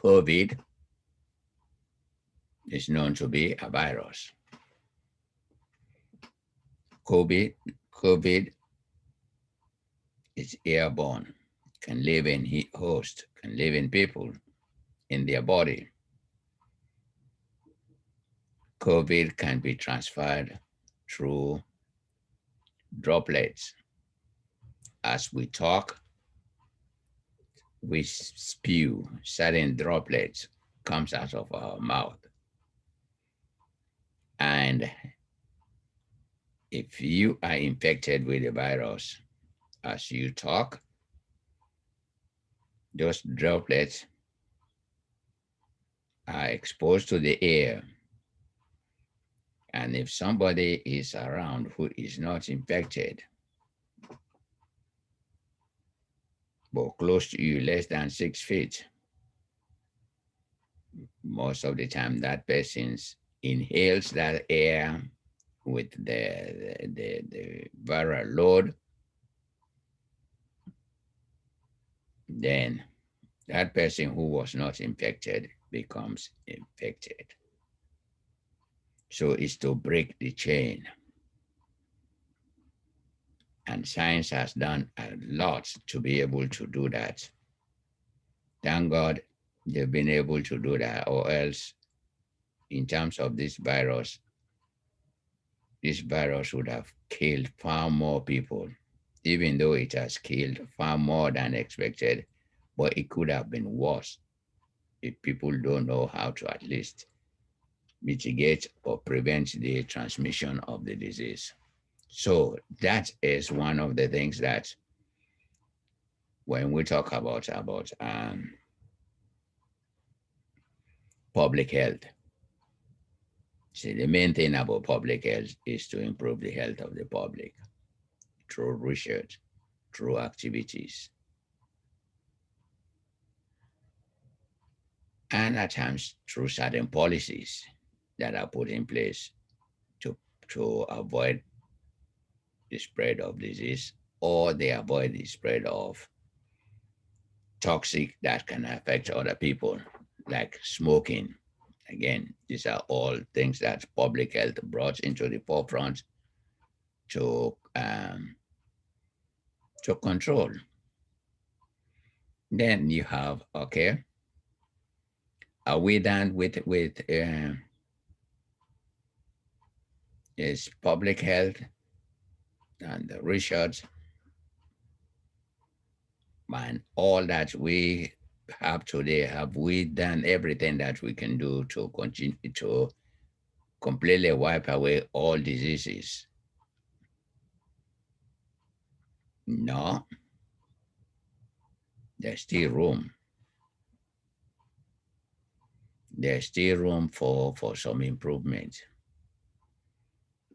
COVID is known to be a virus. COVID is airborne, can live in host, can live in people, in their body. COVID can be transferred through droplets. As we talk, we spew certain droplets comes out of our mouth. And if you are infected with the virus as you talk, those droplets are exposed to the air. And if somebody is around who is not infected, but close to you, less than 6 feet, most of the time that person inhales that air with the viral load, then that person who was not infected becomes infected. So it's to break the chain. And science has done a lot to be able to do that. Thank God they've been able to do that, or else, in terms of this virus would have killed far more people, even though it has killed far more than expected, but it could have been worse if people don't know how to at least mitigate or prevent the transmission of the disease. So that is one of the things that when we talk about public health, see, the main thing about public health is to improve the health of the public through research, through activities, and at times through certain policies that are put in place to avoid the spread of disease, or they avoid the spread of toxic that can affect other people, like smoking. Again, these are all things that public health brought into the forefront to control. Then you have, okay, are we done with is public health and the research and all that we have today? Have we done everything that we can do to continue to completely wipe away all diseases? No, there's still room. There's still room for some improvement,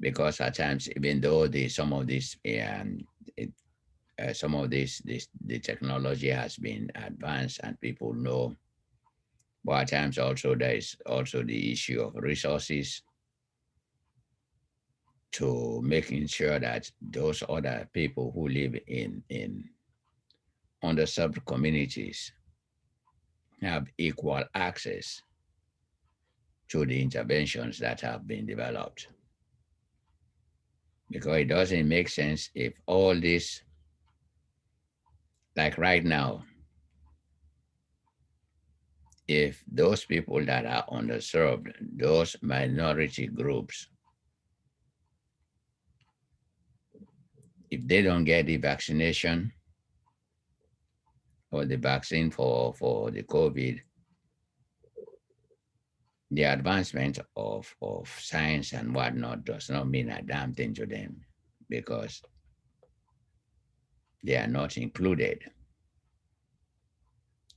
because at times, even though some of this the technology has been advanced and people know, but at times also there is also the issue of resources, to making sure that those other people who live in underserved communities have equal access to the interventions that have been developed. Because it doesn't make sense if all this, like right now, if those people that are underserved, those minority groups, if they don't get the vaccination or the vaccine for the COVID, the advancement of science and whatnot does not mean a damn thing to them, because they are not included,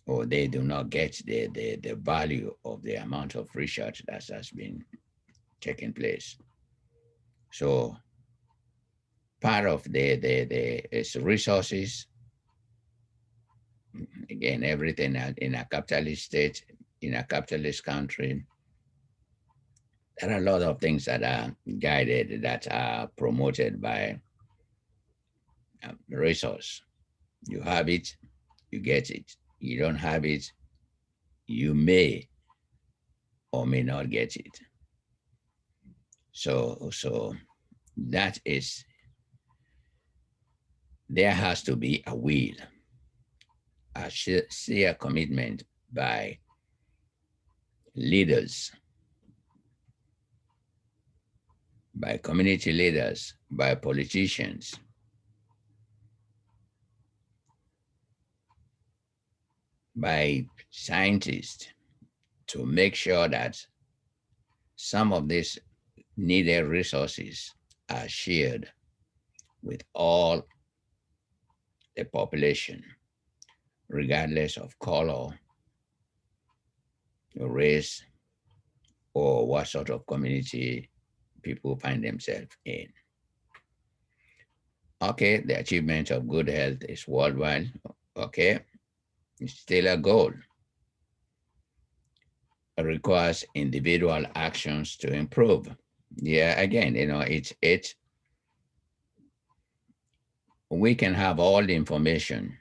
or they do not get the value of the amount of research that has been taking place. So part of the is resources. Again, everything in a capitalist state, in a capitalist country, there are a lot of things that are guided, that are promoted by resource. You have it, you get it. You don't have it, you may or may not get it. So that is, there has to be a will, a sheer commitment by leaders, by community leaders, by politicians, by scientists to make sure that some of these needed resources are shared with all the population, regardless of color, race, or what sort of community people find themselves in. Okay, the achievement of good health is worldwide. Okay, it's still a goal. It requires individual actions to improve. Yeah, again, it's we can have all the information,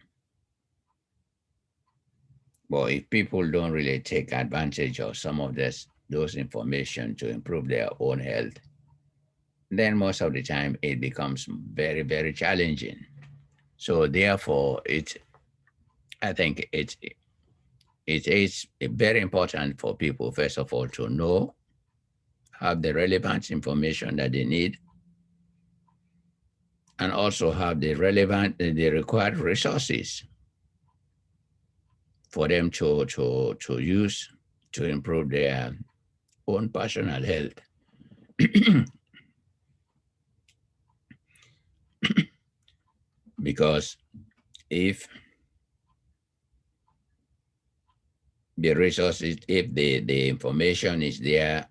but if people don't really take advantage of some of those information to improve their own health, then most of the time it becomes very, very challenging. So therefore, I think it is very important for people, first of all, to know, have the relevant information that they need, and also have the required resources for them to use to improve their own personal health. Because if the resources, if the information is there,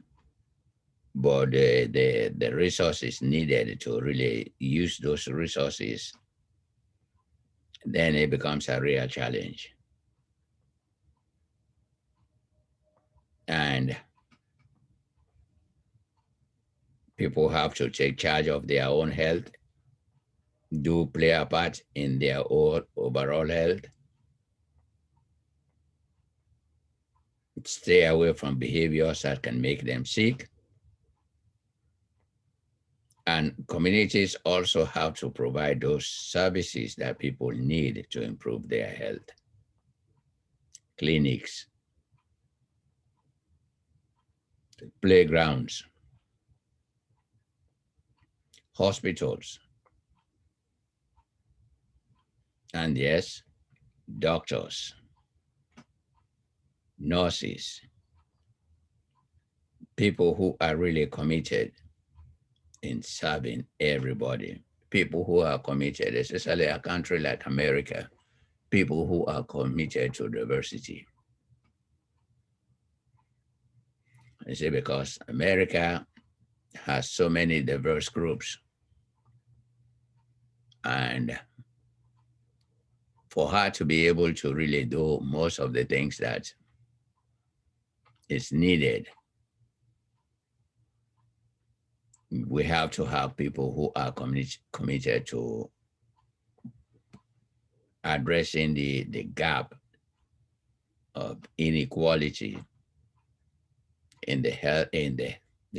but the resources needed to really use those resources, then it becomes a real challenge. And people have to take charge of their own health, do play a part in their own overall health, stay away from behaviors that can make them sick. And communities also have to provide those services that people need to improve their health. Clinics, playgrounds, hospitals, and yes, doctors, nurses, people who are really committed in serving everybody, people who are committed, especially a country like America, people who are committed to diversity. I say because America has so many diverse groups, and for her to be able to really do most of the things that is needed, we have to have people who are committed to addressing the gap of inequality in the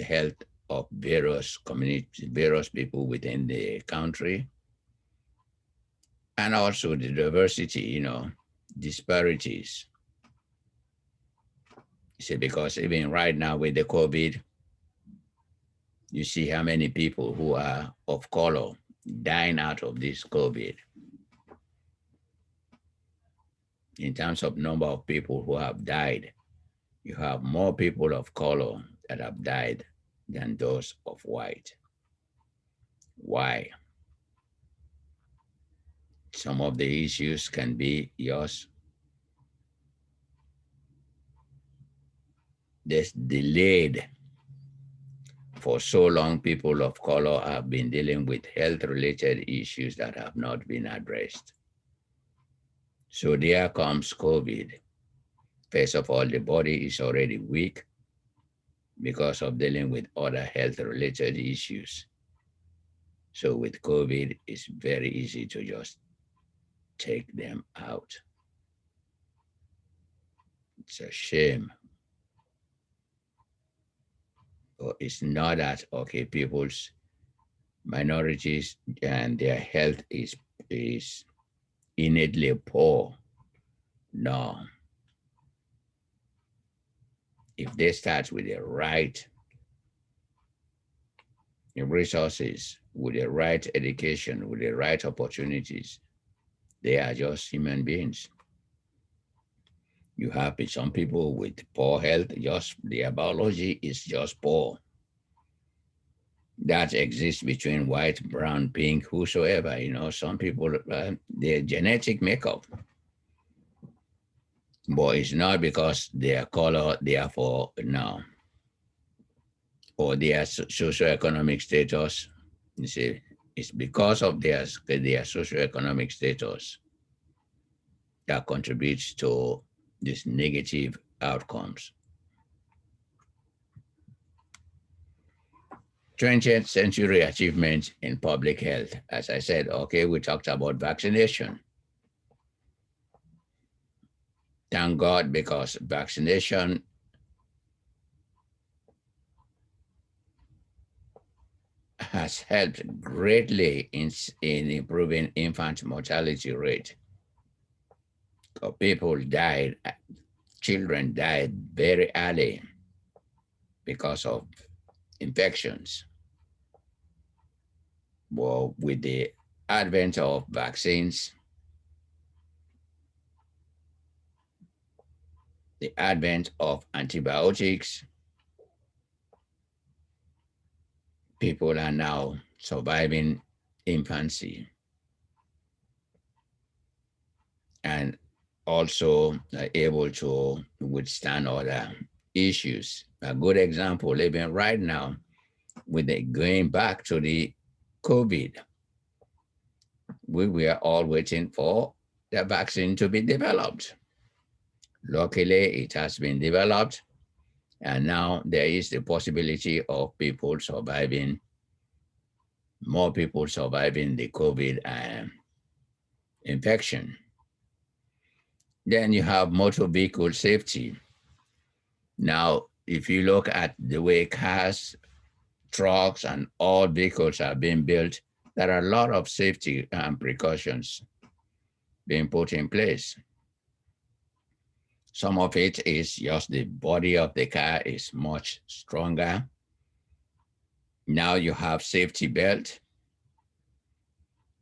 health of various communities, various people within the country, and also the diversity, disparities. See, because even right now with the COVID, you see how many people who are of color dying out of this COVID. In terms of number of people who have died, you have more people of color that have died than those of white. Why? Some of the issues can be yours. This delayed for so long, people of color have been dealing with health related issues that have not been addressed. So there comes COVID. First of all, the body is already weak because of dealing with other health related issues. So with COVID, it's very easy to just take them out. It's a shame. But it's not that okay, people's minorities and their health is innately poor. No, if they start with the right resources, with the right education, with the right opportunities, they are just human beings. You have some people with poor health, just their biology is just poor. That exists between white, brown, pink, whosoever. Some people, their genetic makeup, but it's not because their color, therefore, no, or their socioeconomic status. You see, it's because of their socioeconomic status that contributes to these negative outcomes. 20th century achievements in public health. As I said, okay, we talked about vaccination. Thank God, because vaccination has helped greatly in improving infant mortality rate. People died, children died very early because of infections. Well, with the advent of vaccines, the advent of antibiotics, people are now surviving infancy and also are able to withstand other issues. A good example, even right now, with the going back to the COVID, we were all waiting for the vaccine to be developed. Luckily, it has been developed, and now there is the possibility of people surviving, more people surviving the COVID infection. Then you have motor vehicle safety. Now, if you look at the way cars, trucks, and all vehicles are being built, there are a lot of safety precautions being put in place. Some of it is just the body of the car is much stronger. Now you have safety belt,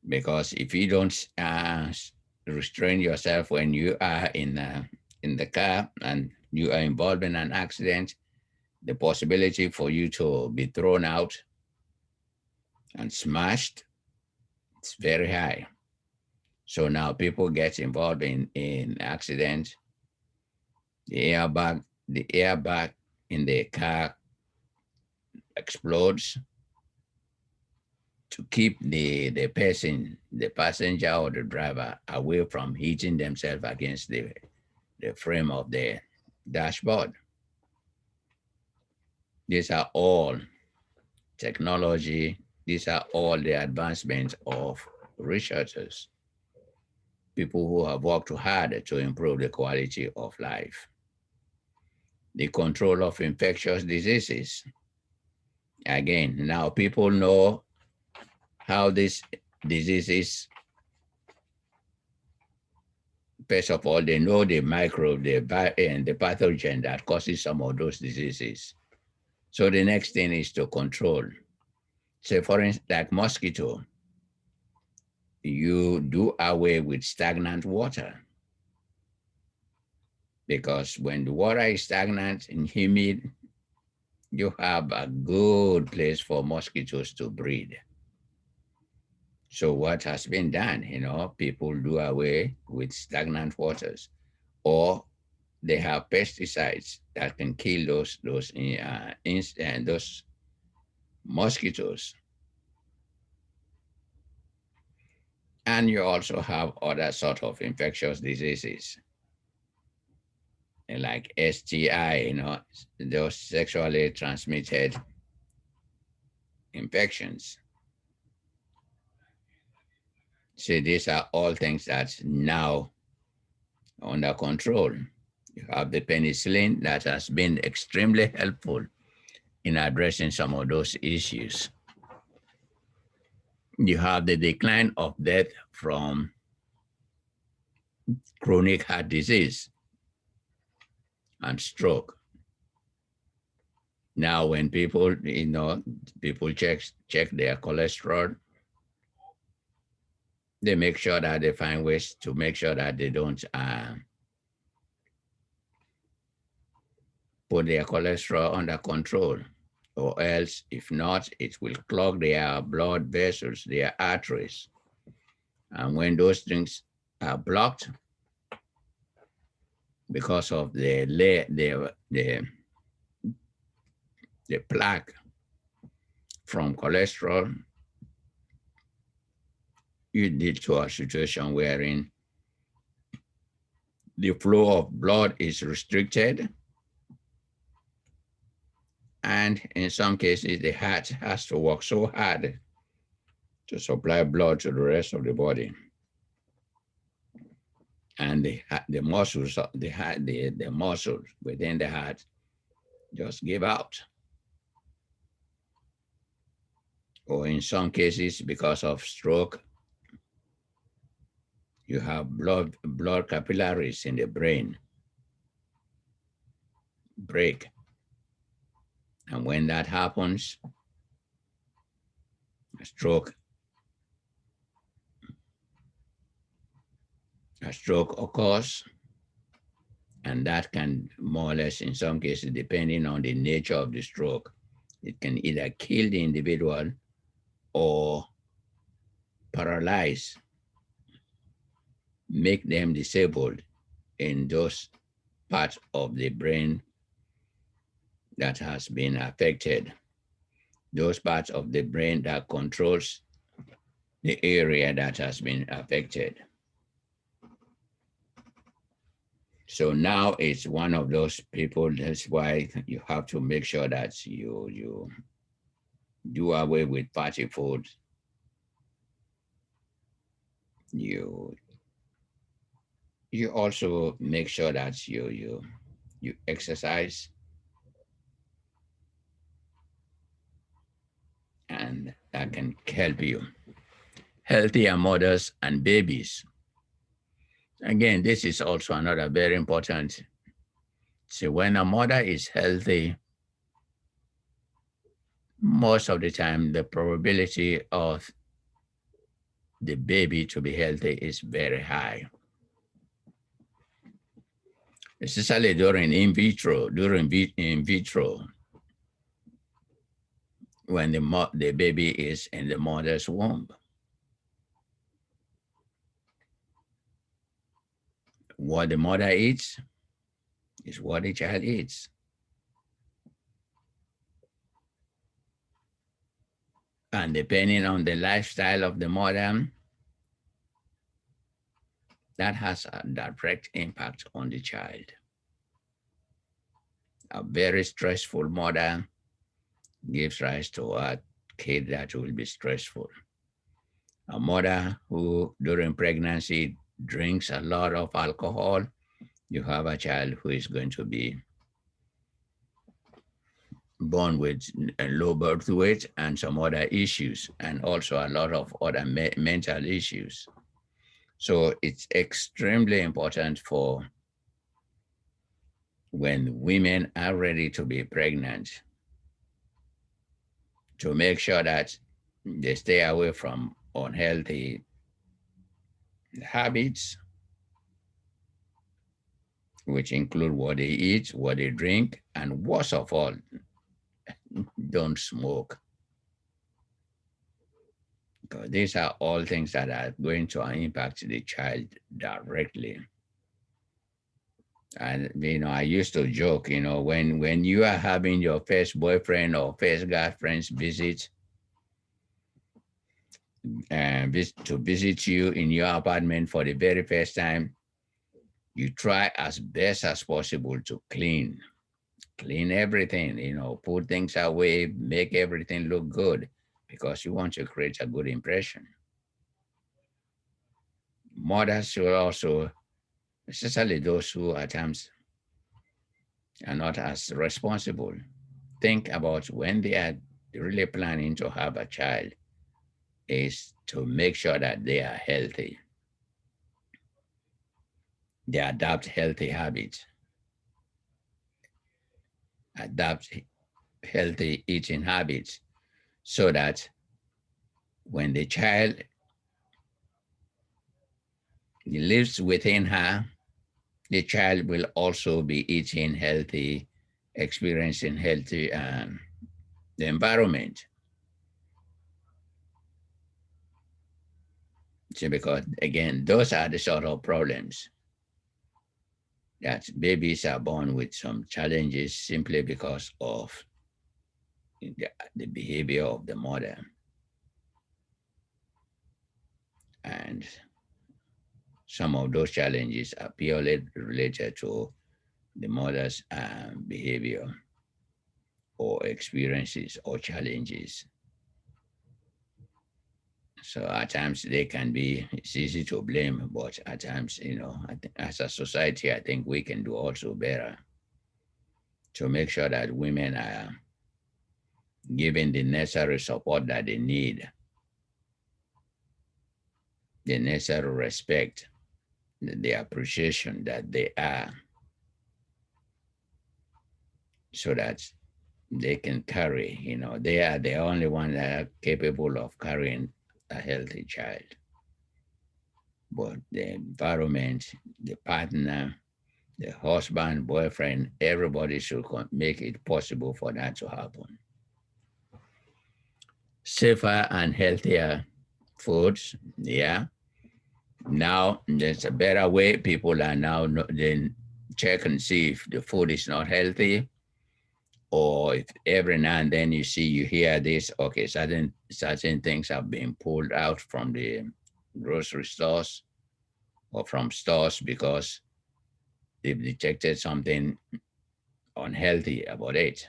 because if you don't restrain yourself when you are in the car and you are involved in an accident, the possibility for you to be thrown out and smashed is very high. So now people get involved in accidents. The airbag in the car explodes to keep the passenger or the driver away from hitting themselves against the frame of the dashboard. These are all technology. These are all the advancements of researchers, people who have worked hard to improve the quality of life. The control of infectious diseases. Again, now people know how these diseases, first of all, they know the microbe, and the pathogen that causes some of those diseases. So the next thing is to control. Say, for instance, like mosquito, you do away with stagnant water, because when the water is stagnant and humid, you have a good place for mosquitoes to breed. So what has been done, people do away with stagnant waters, or they have pesticides that can kill those mosquitoes. And you also have other sort of infectious diseases like STI, those sexually transmitted infections. See, these are all things that's now under control. You have the penicillin that has been extremely helpful in addressing some of those issues. You have the decline of death from chronic heart disease and stroke. Now, when people, people check their cholesterol, they make sure that they find ways to make sure that they don't put their cholesterol under control, or else, if not, it will clog their blood vessels, their arteries. And when those things are blocked because of the plaque from cholesterol, you lead to a situation wherein the flow of blood is restricted, and in some cases the heart has to work so hard to supply blood to the rest of the body, and the muscles the heart the muscles within the heart just give out, or in some cases because of stroke, you have blood capillaries in the brain break, and when that happens, a stroke a stroke occurs, and that can more or less, in some cases, depending on the nature of the stroke, it can either kill the individual or paralyze, make them disabled in those parts of the brain that has been affected, those parts of the brain that controls the area that has been affected. So now it's one of those people. That's why you have to make sure that you do away with fatty food. You you also make sure that you exercise, and that can help you. Healthier mothers and babies. Again, this is also another very important. So when a mother is healthy, most of the time the probability of the baby to be healthy is very high, especially during in vitro, when the baby is in the mother's womb. What the mother eats is what the child eats. And depending on the lifestyle of the mother, that has a direct impact on the child. A very stressful mother gives rise to a kid that will be stressful. A mother who during pregnancy drinks a lot of alcohol, you have a child who is going to be born with a low birth weight and some other issues, and also a lot of other mental issues. So it's extremely important for when women are ready to be pregnant to make sure that they stay away from unhealthy habits, which include what they eat, what they drink, and worst of all, don't smoke. Because these are all things that are going to impact the child directly. And I used to joke, when you are having your first boyfriend or first girlfriend's visit, and to visit you in your apartment for the very first time, you try as best as possible to clean everything, put things away, make everything look good, because you want to create a good impression. Mothers should also, especially those who at times are not as responsible. Think about when they are really planning to have a child, is to make sure that they are healthy. They adopt healthy habits, adapt healthy eating habits, so that when the child lives within her, the child will also be eating healthy, experiencing healthy the environment. See, because again, those are the sort of problems that babies are born with some challenges simply because of the behavior of the mother. And some of those challenges are purely related to the mother's behavior or experiences or challenges. So at times they can be, it's easy to blame, but at times, as a society, I think we can do also better to make sure that women are given the necessary support that they need, the necessary respect, the appreciation that they are, so that they can carry, they are the only one that are capable of carrying a healthy child. But the environment, the partner, the husband, boyfriend, everybody should make it possible for that to happen. Safer and healthier foods, yeah. Now there's a better way. People are now then check and see if the food is not healthy, or if every now and then you hear this. Okay, certain things have been pulled out from the grocery stores or from stores because they've detected something unhealthy about it.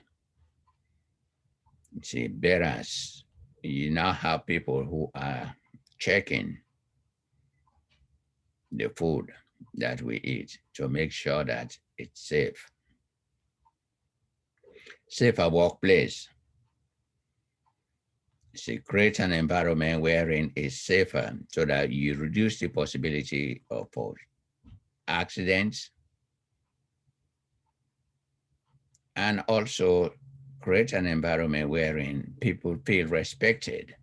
See, whereas you now have people who are checking the food that we eat to make sure that it's safe. Safer workplace. See, create an environment wherein it's safer so that you reduce the possibility of accidents, and also create an environment wherein people feel respected.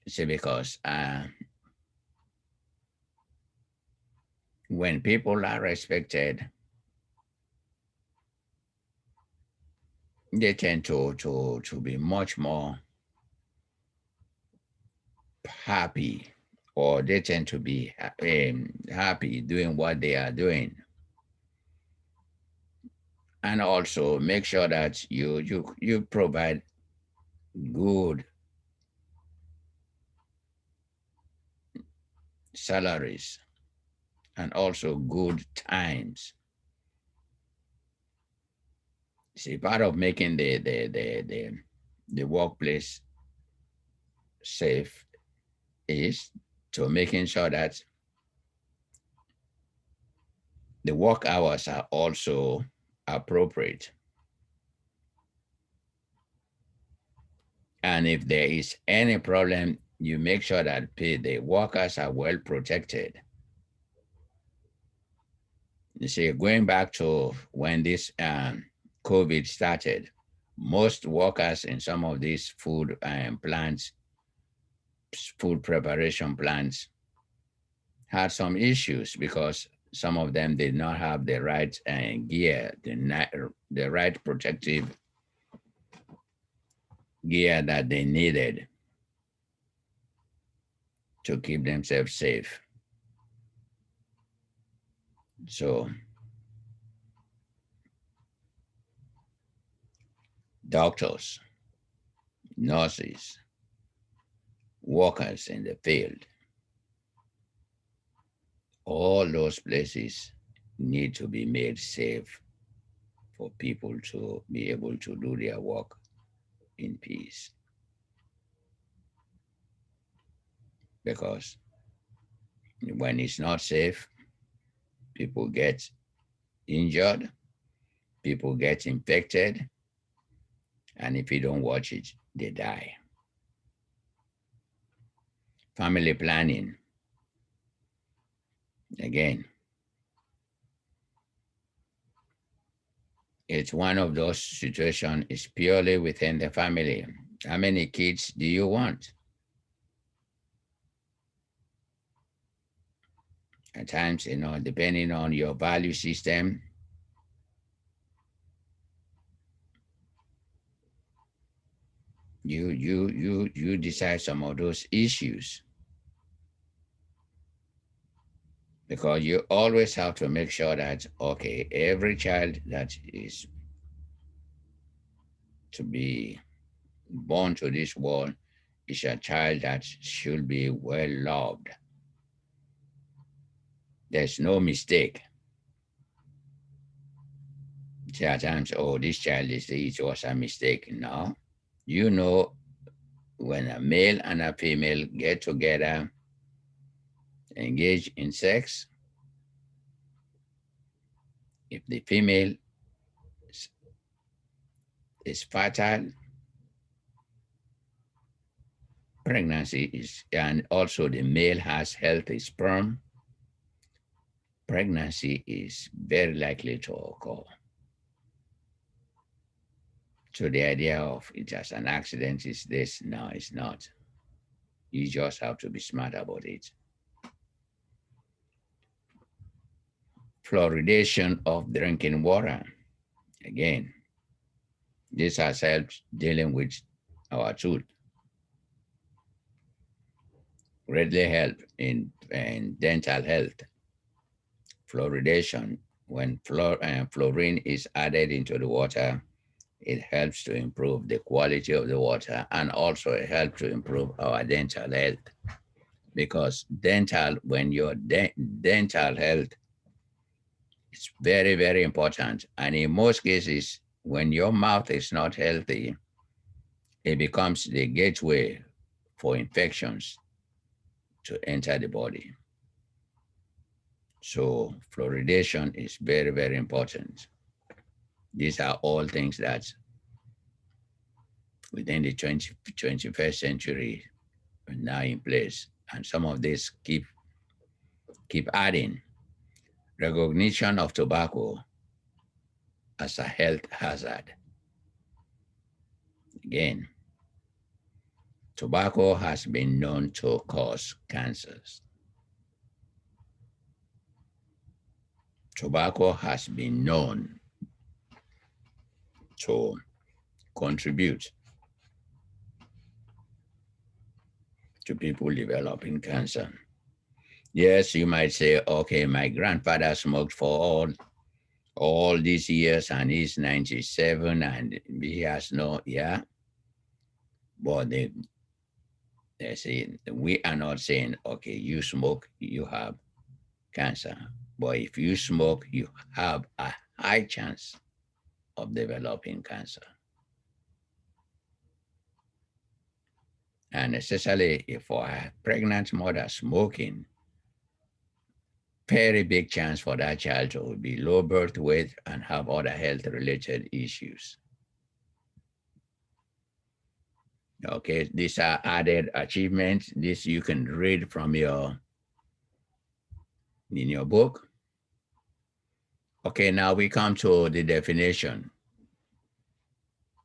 See, because when people are respected, they tend to be much more happy, or they tend to be happy doing what they are doing. And also make sure that you provide good salaries and also good times. See, part of making the workplace safe is to making sure that the work hours are also appropriate. And if there is any problem, you make sure that the workers are well protected. You see, going back to when this COVID started, most workers in some of these food plants, food preparation plants, had some issues because some of them did not have the right gear, the right protective gear that they needed to keep themselves safe. So doctors, nurses, workers in the field, all those places need to be made safe for people to be able to do their work in peace. Because when it's not safe, people get injured, people get infected, and if you don't watch it, they die. Family planning, again, it's one of those situations, is purely within the family. How many kids do you want? At times, depending on your value system, you decide some of those issues, because you always have to make sure that, okay, every child that is to be born to this world is a child that should be well loved. There's no mistake. There are times, oh, this child is, it was a mistake. No, you know, when a male and a female get together, engage in sex, if the female is fertile, pregnancy is, and also the male has healthy sperm, pregnancy is very likely to occur. So the idea of it as an accident is this, no, it's not. You just have to be smart about it. Fluoridation of drinking water. Again, this has helped dealing with our tooth. Greatly help in dental health. Fluoridation, when fluorine is added into the water, it helps to improve the quality of the water, and also it helps to improve our dental health. Because when your dental health is very, very important. And in most cases, when your mouth is not healthy, it becomes the gateway for infections to enter the body. So fluoridation is very, very important. These are all things that within the 21st century are now in place. And some of these keep adding. Recognition of tobacco as a health hazard. Again, tobacco has been known to cause cancers. Tobacco has been known to contribute to people developing cancer. Yes, you might say, okay, my grandfather smoked for all these years and he's 97 and he has no, yeah. But they say, we are not saying, okay, you smoke, you have cancer. But if you smoke, you have a high chance of developing cancer. And especially if for a pregnant mother smoking, very big chance for that child to be low birth weight and have other health related issues. Okay, these are added achievements. This you can read from in your book. Okay, now we come to the definition.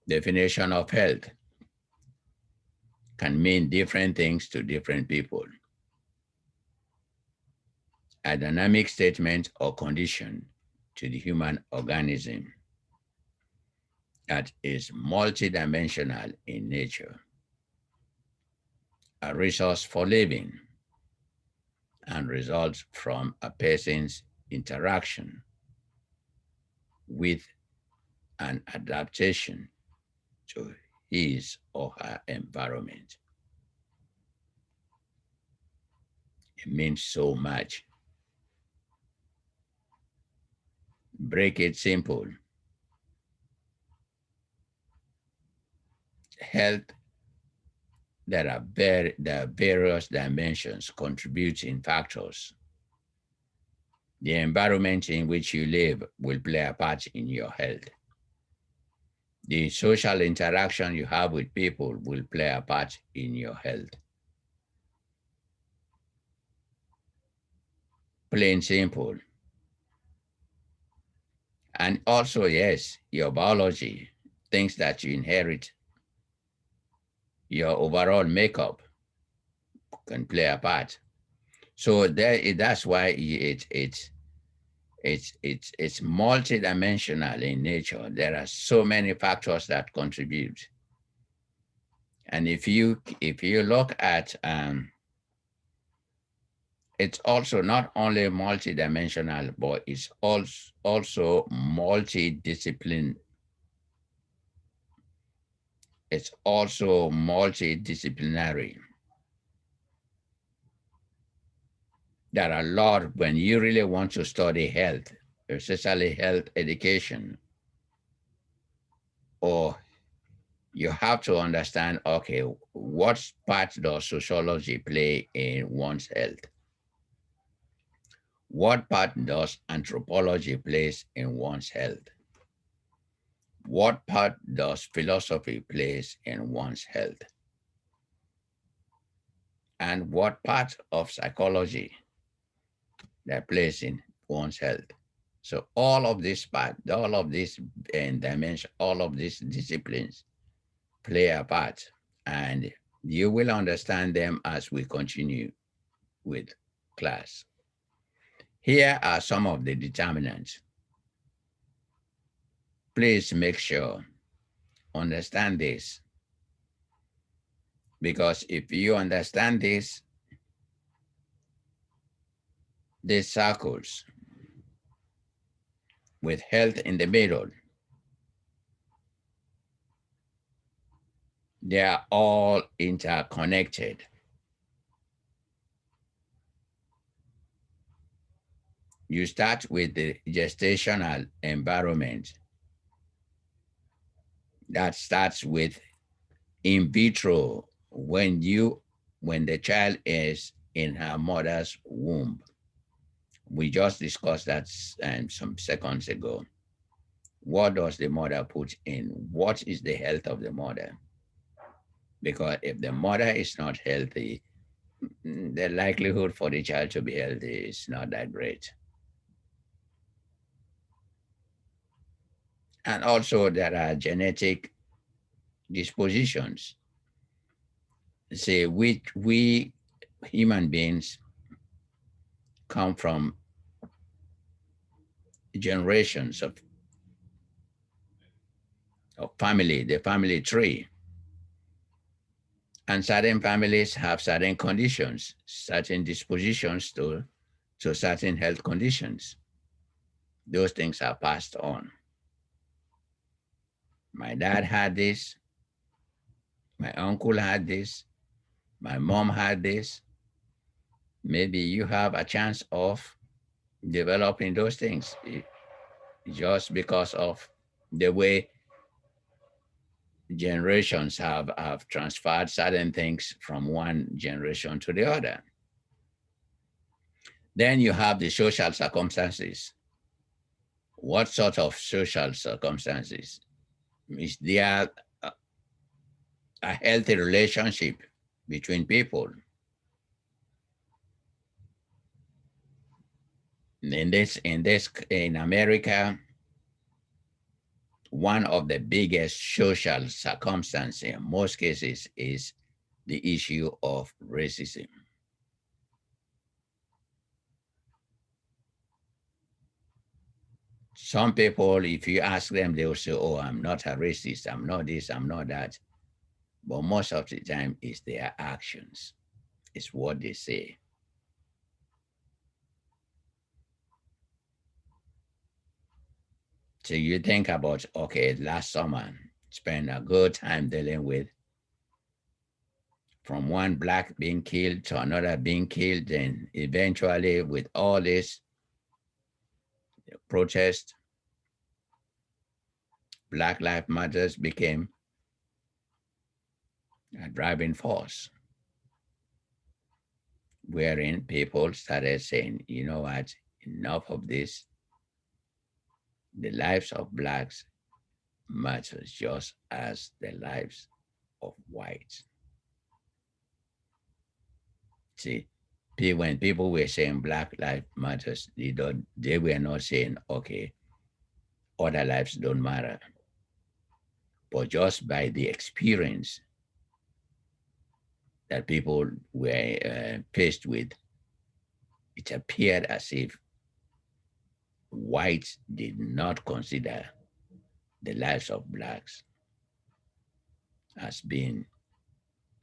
Definition of health can mean different things to different people. A dynamic statement or condition to the human organism that is multidimensional in nature, a resource for living, and results from a person's interaction with an adaptation to his or her environment. It means so much. Break it simple. Health, there are various dimensions, contributing factors The environment in which you live will play a part in your health. The social interaction you have with people will play a part in your health. Plain simple. And also, yes, your biology, things that you inherit, your overall makeup can play a part. So that's why it's multidimensional in nature. There are so many factors that contribute. And if you look at it's also not only multidimensional, but it's also multidiscipline. It's also multidisciplinary. There are a lot when you really want to study health, especially health education, or you have to understand, okay, what part does sociology play in one's health? What part does anthropology plays in one's health? What part does philosophy plays in one's health? And what part of psychology that plays in one's health? So all of these dimensions, all of these disciplines play a part, and you will understand them as we continue with class. Here are some of the determinants. Please make sure, understand this, because if you understand this, these circles with health in the middle, they are all interconnected. You start with the gestational environment. That starts with in vitro when the child is in her mother's womb. We just discussed that some seconds ago. What does the mother put in? What is the health of the mother? Because if the mother is not healthy, the likelihood for the child to be healthy is not that great. And also, there are genetic dispositions. Say, we human beings come from generations of family, the family tree. And certain families have certain conditions, certain dispositions to certain health conditions. Those things are passed on. My dad had this, my uncle had this, my mom had this. Maybe you have a chance of developing those things just because of the way generations have transferred certain things from one generation to the other. Then you have the social circumstances. What sort of social circumstances? Is there a healthy relationship between people? In America, one of the biggest social circumstances in most cases is the issue of racism. Some people, if you ask them, they will say, "Oh, I'm not a racist. I'm not this. I'm not that." But most of the time, it's their actions. It's what they say. So you think about, okay, last summer, spend a good time dealing with from one black being killed to another being killed, and eventually with all this protest, Black Lives Matters became a driving force, wherein people started saying, you know what, enough of this. The lives of blacks matters just as the lives of whites. See, when people were saying Black Lives Matters, they were not saying, okay, other lives don't matter. But just by the experience that people were faced with, it appeared as if whites did not consider the lives of blacks as being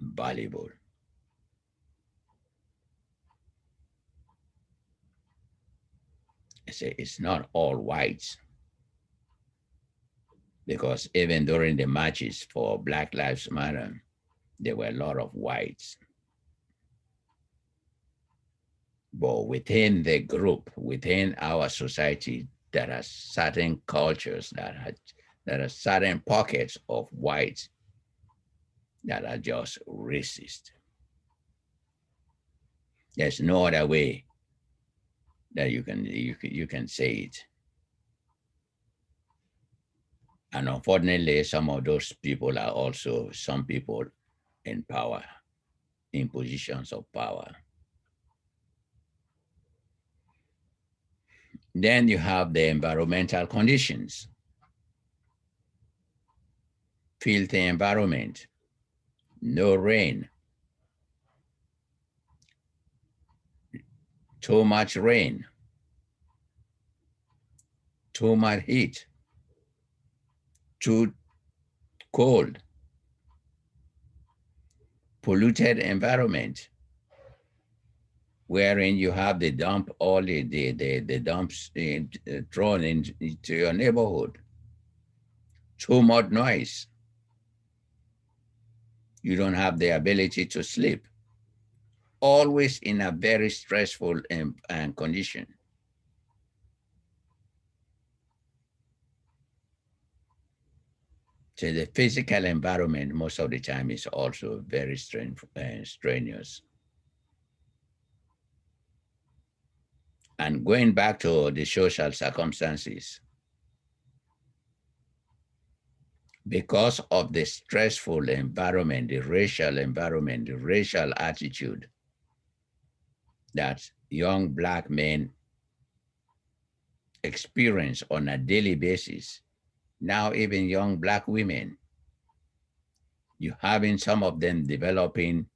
valuable. I say it's not all whites, because even during the marches for Black Lives Matter, there were a lot of whites. But within the group, within our society, there are certain cultures there are certain pockets of whites that are just racist. There's no other way that you can say it. And unfortunately, some of those people are also some people in power, in positions of power. Then you have the environmental conditions, filthy environment, no rain, too much rain, too much heat, too cold, polluted environment, wherein you have the dump, all the dumps thrown into your neighborhood, too much noise, you don't have the ability to sleep, always in a very stressful and condition. So the physical environment most of the time is also very strenuous. And going back to the social circumstances, because of the stressful environment, the racial attitude that young black men experience on a daily basis, now even young black women, you having some of them developing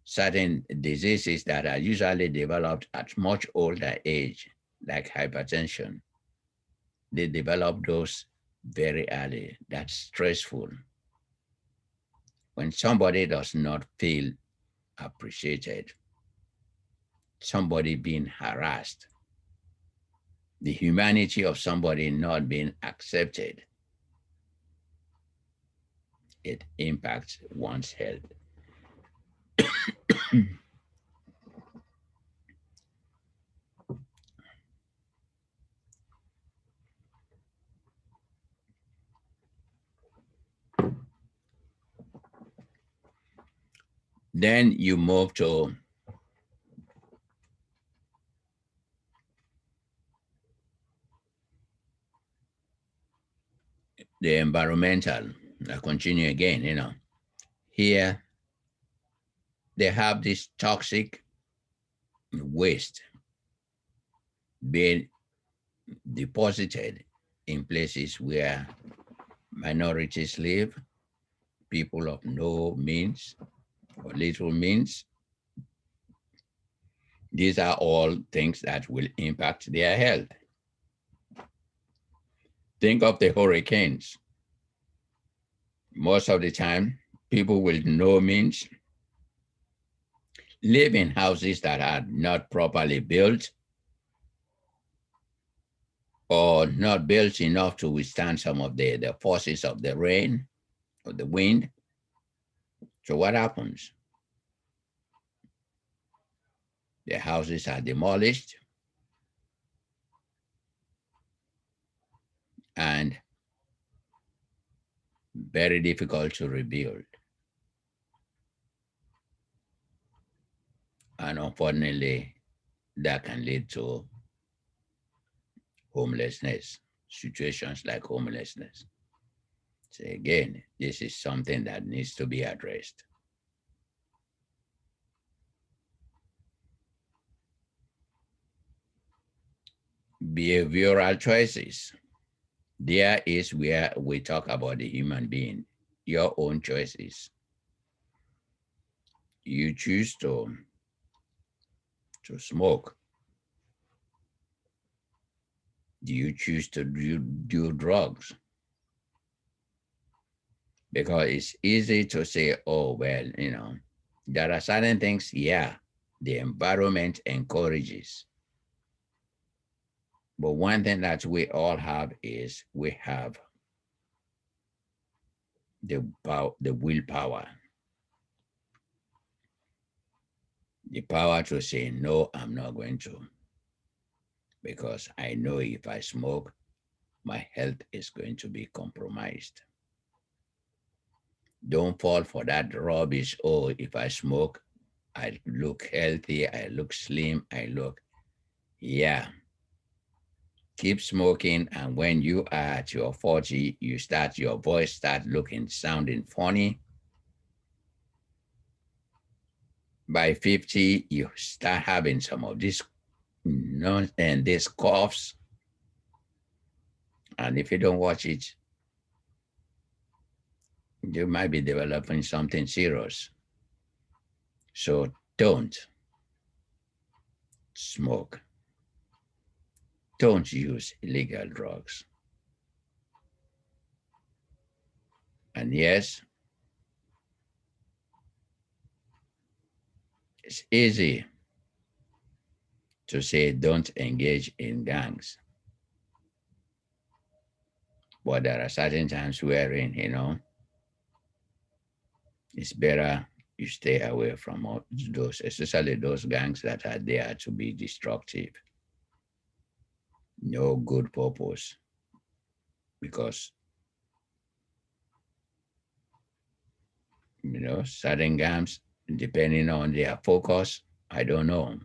certain diseases that are usually developed at much older age, like hypertension. They develop those very early. That's stressful. When somebody does not feel appreciated, somebody being harassed, the humanity of somebody not being accepted, it impacts one's health. Then you move to the environmental. I continue again, Here they have this toxic waste being deposited in places where minorities live, people of no means or little means. These are all things that will impact their health. Think of the hurricanes. Most of the time, people with no means live in houses that are not properly built or not built enough to withstand some of the forces of the rain or the wind. So what happens? The houses are demolished and very difficult to rebuild. And unfortunately, that can lead to homelessness, situations like homelessness. So again, this is something that needs to be addressed. Behavioral choices. There is where we talk about the human being, your own choices. You choose to smoke. Do you choose to do drugs? Because it's easy to say, oh, well, there are certain things, yeah, the environment encourages. But one thing that we all have is we have the willpower, the power to say, no, I'm not going to, because I know if I smoke, my health is going to be compromised. Don't fall for that rubbish. Oh, if I smoke, I look healthy, I look slim, I look, yeah. Keep smoking, and when you are at your 40, your voice start sounding funny. By 50, you start having some of these and these coughs. And if you don't watch it, you might be developing something serious. So don't smoke. Don't use illegal drugs. And yes, it's easy to say don't engage in gangs. But there are certain times wherein, it's better you stay away from all those, especially those gangs that are there to be destructive. No good purpose. Because, certain gangs, depending on their focus, I don't know.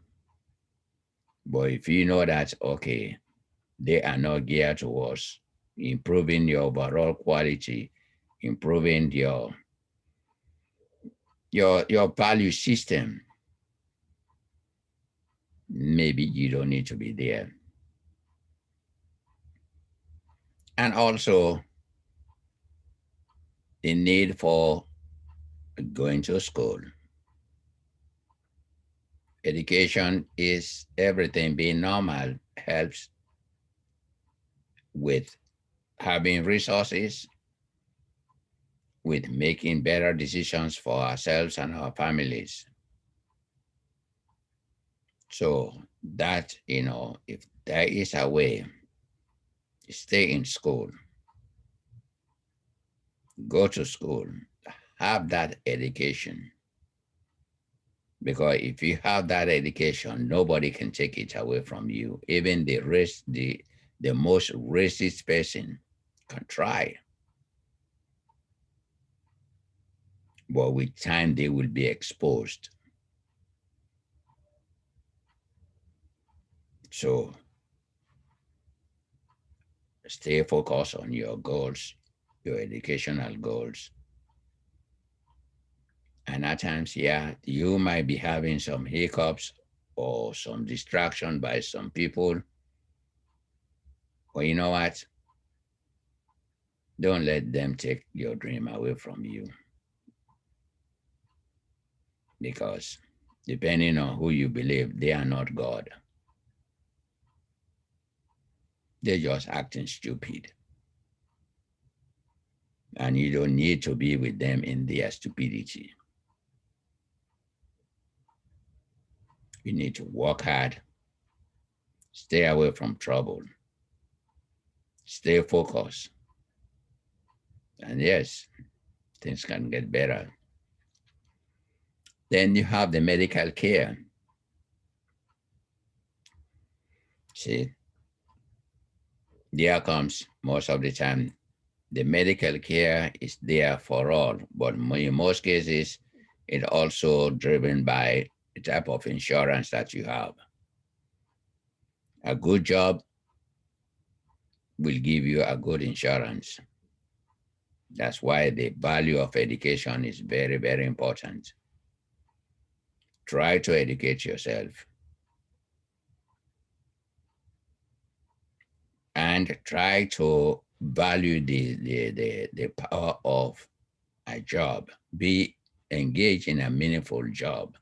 But if you know that, okay, they are not geared towards improving your overall quality, improving your value system, maybe you don't need to be there. And also the need for going to school. Education is everything. Being normal helps with having resources, with making better decisions for ourselves and our families. So that, if there is a way, stay in school, go to school, have that education. Because if you have that education, nobody can take it away from you. Even the most racist person can try. But with time they will be exposed. So stay focused on your goals, your educational goals. And at times, yeah, you might be having some hiccups or some distraction by some people. But you know what? Don't let them take your dream away from you. Because depending on who you believe, they are not God. They're just acting stupid. And you don't need to be with them in their stupidity. You need to work hard, stay away from trouble, stay focused. And yes, things can get better. Then you have the medical care. See, there comes most of the time the medical care is there for all, but in most cases, it's also driven by the type of insurance that you have. A good job will give you a good insurance. That's why the value of education is very, very important. Try to educate yourself and try to value the power of a job. Be engaged in a meaningful job,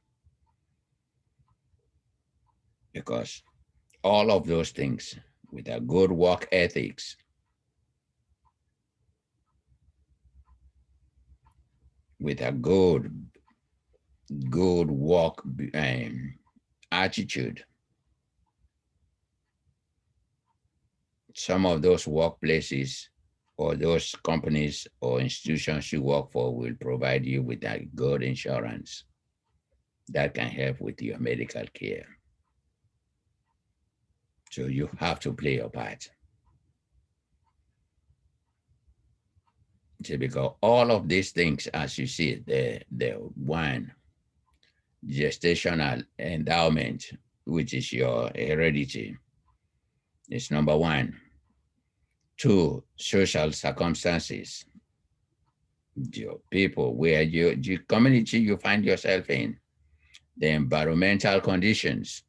because all of those things with a good work ethics, with a good work attitude, some of those workplaces or those companies or institutions you work for will provide you with a good insurance that can help with your medical care. So you have to play your part. See, because all of these things, as you see, the one, gestational endowment, which is your heredity, is number one. Two, social circumstances, your people, where the community you find yourself in, the environmental conditions,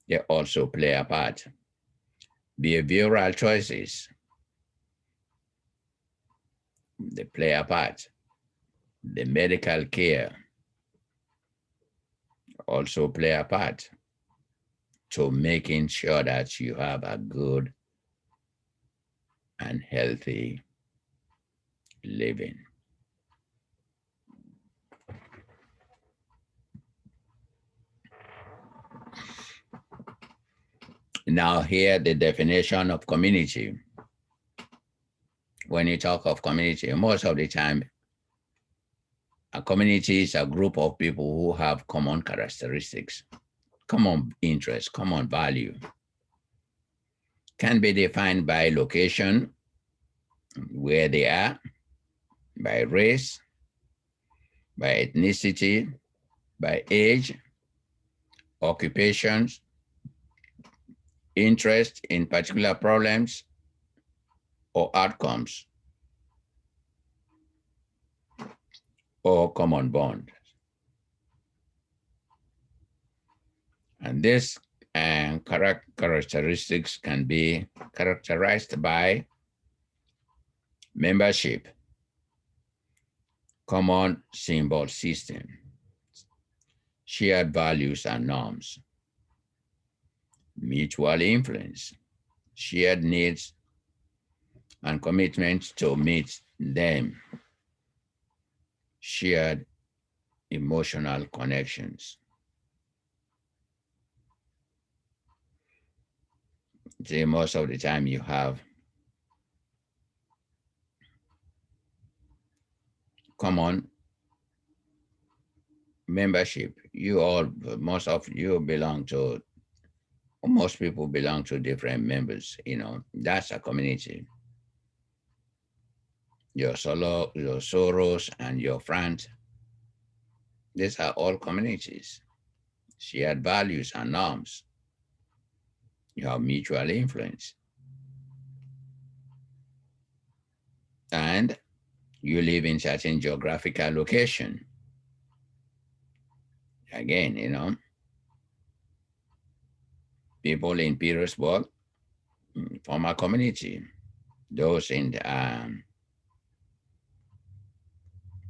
they also play a part. Behavioral choices, they play a part. The medical care also play a part to making sure that you have a good and healthy living. Now, here the definition of community. When you talk of community, most of the time, a community is a group of people who have common characteristics, common interests, common value. Can be defined by location, where they are, by race, by ethnicity, by age, occupations, interest in particular problems or outcomes, or common bond. And these characteristics can be characterized by membership, common symbol system, shared values and norms, mutual influence, shared needs and commitment to meet them, shared emotional connections. See, most of the time you have common membership. You all, most of you belong to, most people belong to different members, that's a community. Your solo, your sorrows and your friends, these are all communities. Shared values and norms. You have mutual influence. And you live in certain geographical location. Again, people in Petersburg form a community. Those in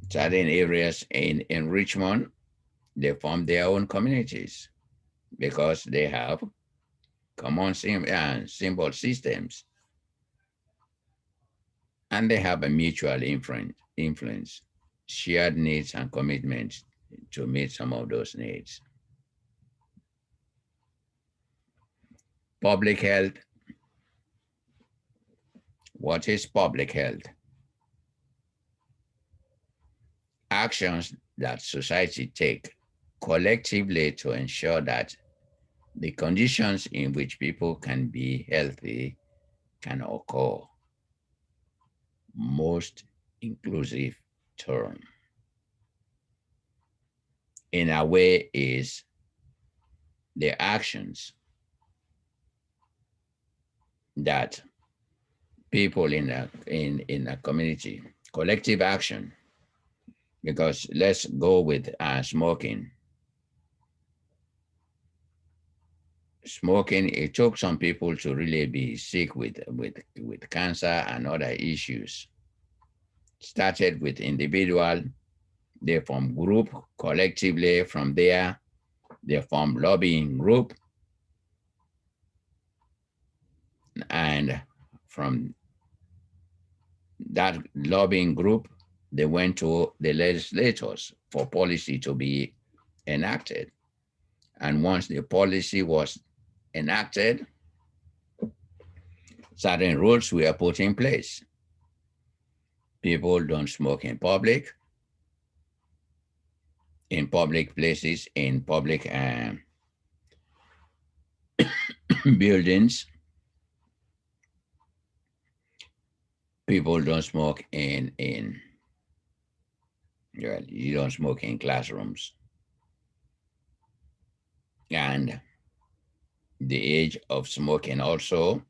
certain areas in Richmond, they form their own communities because they have common symbol systems, and they have a mutual influence, shared needs and commitments to meet some of those needs. Public health. What is public health? Actions that society take collectively to ensure that the conditions in which people can be healthy can occur. Most inclusive term, in a way, is the actions that people in a community, collective action, because let's go with smoking. Smoking, it took some people to really be sick with cancer and other issues. Started with individual, they form group collectively. From there, they form lobbying group, and from that lobbying group, they went to the legislators for policy to be enacted. And once the policy was enacted, certain rules were put in place. People don't smoke in public places, in public buildings. People don't smoke in well, you don't smoke in classrooms. And the age of smoking also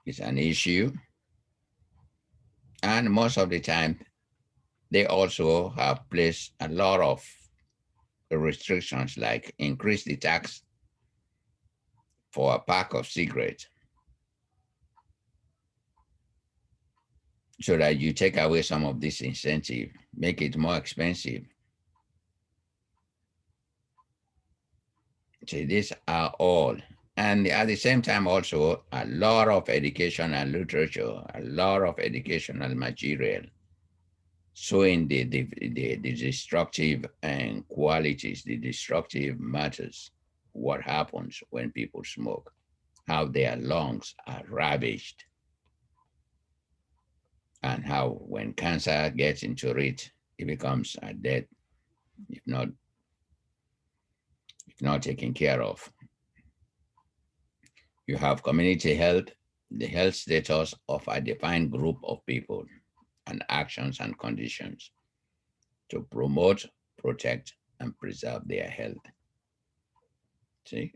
is an issue. And most of the time, they also have placed a lot of restrictions, like increase the tax for a pack of cigarettes so that you take away some of this incentive, make it more expensive. So these are all. And at the same time, also a lot of educational literature, a lot of educational material showing the destructive and qualities, the destructive matters, what happens when people smoke, how their lungs are ravaged, and how when cancer gets into it, it becomes a death if not taken care of. You have community health, the health status of a defined group of people, and actions and conditions to promote, protect, and preserve their health. See,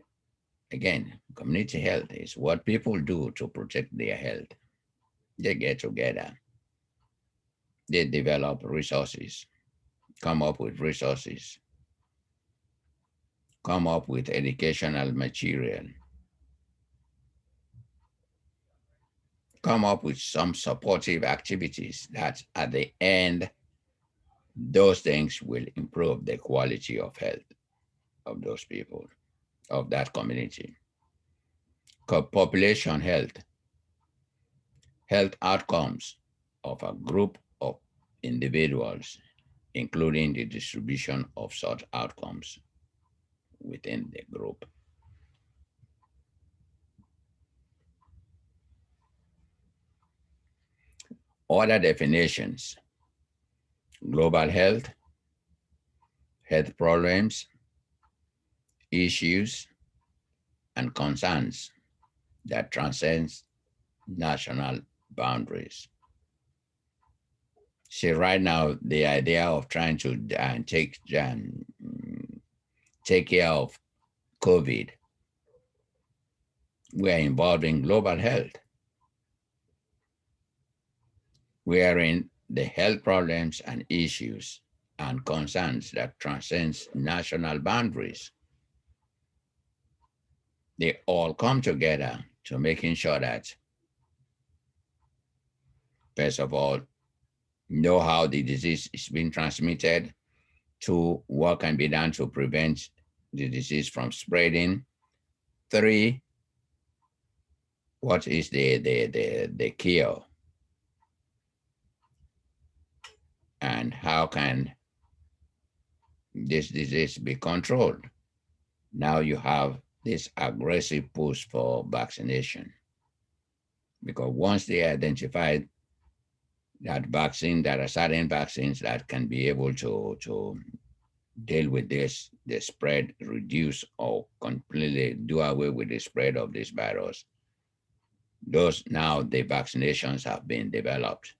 again, community health is what people do to protect their health. They get together, they develop resources, come up with resources, come up with educational material, come up with some supportive activities that at the end, those things will improve the quality of health of those people, of that community. Population health, health outcomes of a group of individuals, including the distribution of such outcomes within the group. Other definitions: global health, health problems, issues, and concerns that transcends national boundaries. See, right now, the idea of trying to take care of COVID, we are involved in global health, wherein the health problems and issues and concerns that transcends national boundaries, they all come together to making sure that, first of all, know how the disease is being transmitted, two, what can be done to prevent the disease from spreading, three, what is the cure, and how can this disease be controlled. Now you have this aggressive push for vaccination, because once they identified that vaccine, there are certain vaccines that can be able to deal with this, the spread, reduce or completely do away with the spread of this virus. Those, now the vaccinations have been developed.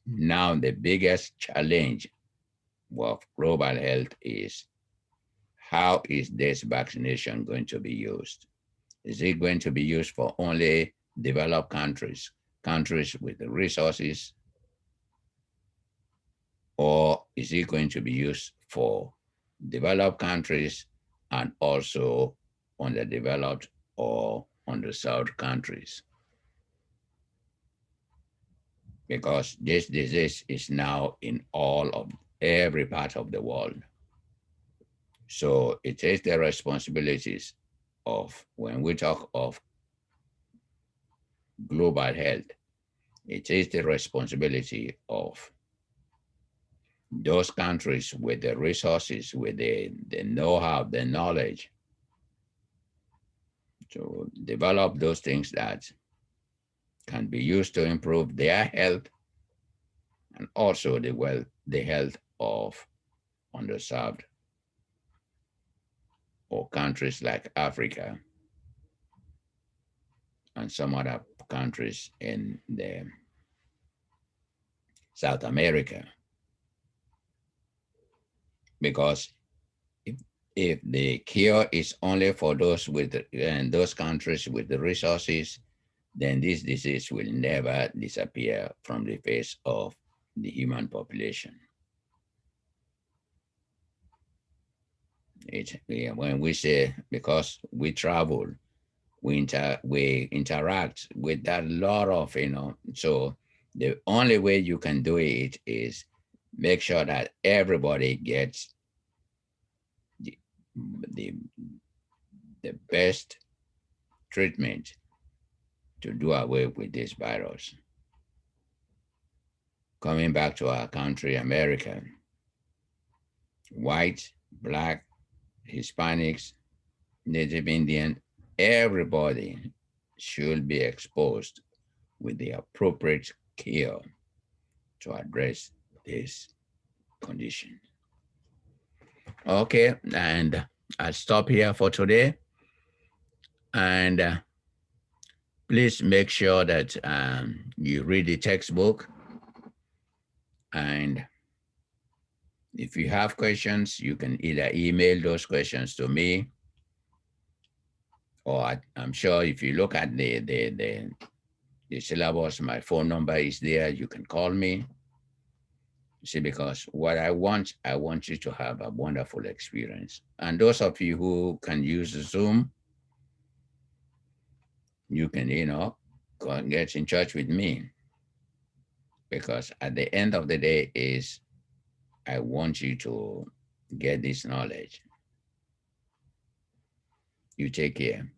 Now the biggest challenge of global health is, how is this vaccination going to be used? Is it going to be used for only developed countries, countries with the resources, or is it going to be used for developed countries and also underdeveloped or underserved countries? Because this disease is now in all of every part of the world. So it is the responsibilities of, when we talk of global health, it is the responsibility of those countries with the resources, with the know-how, the knowledge, to develop those things that can be used to improve their health and also the health of underserved or countries like Africa and some other countries in the South America. Because if, if the cure is only for those with and those countries with the resources, then this disease will never disappear from the face of the human population. When we say, because we travel, we interact with that lot of, so the only way you can do it is make sure that everybody gets the, the, the best treatment to do away with this virus. Coming back to our country, America, white, black, Hispanics, Native Indian, everybody should be exposed with the appropriate care to address this condition. Okay, and I'll stop here for today. And please make sure that you read the textbook. And if you have questions, you can either email those questions to me, or I'm sure if you look at the syllabus, my phone number is there. You can call me. See, because what I want you to have a wonderful experience. And those of you who can use Zoom, you can, go and get in touch with me. Because at the end of the day is I want you to get this knowledge. You take care.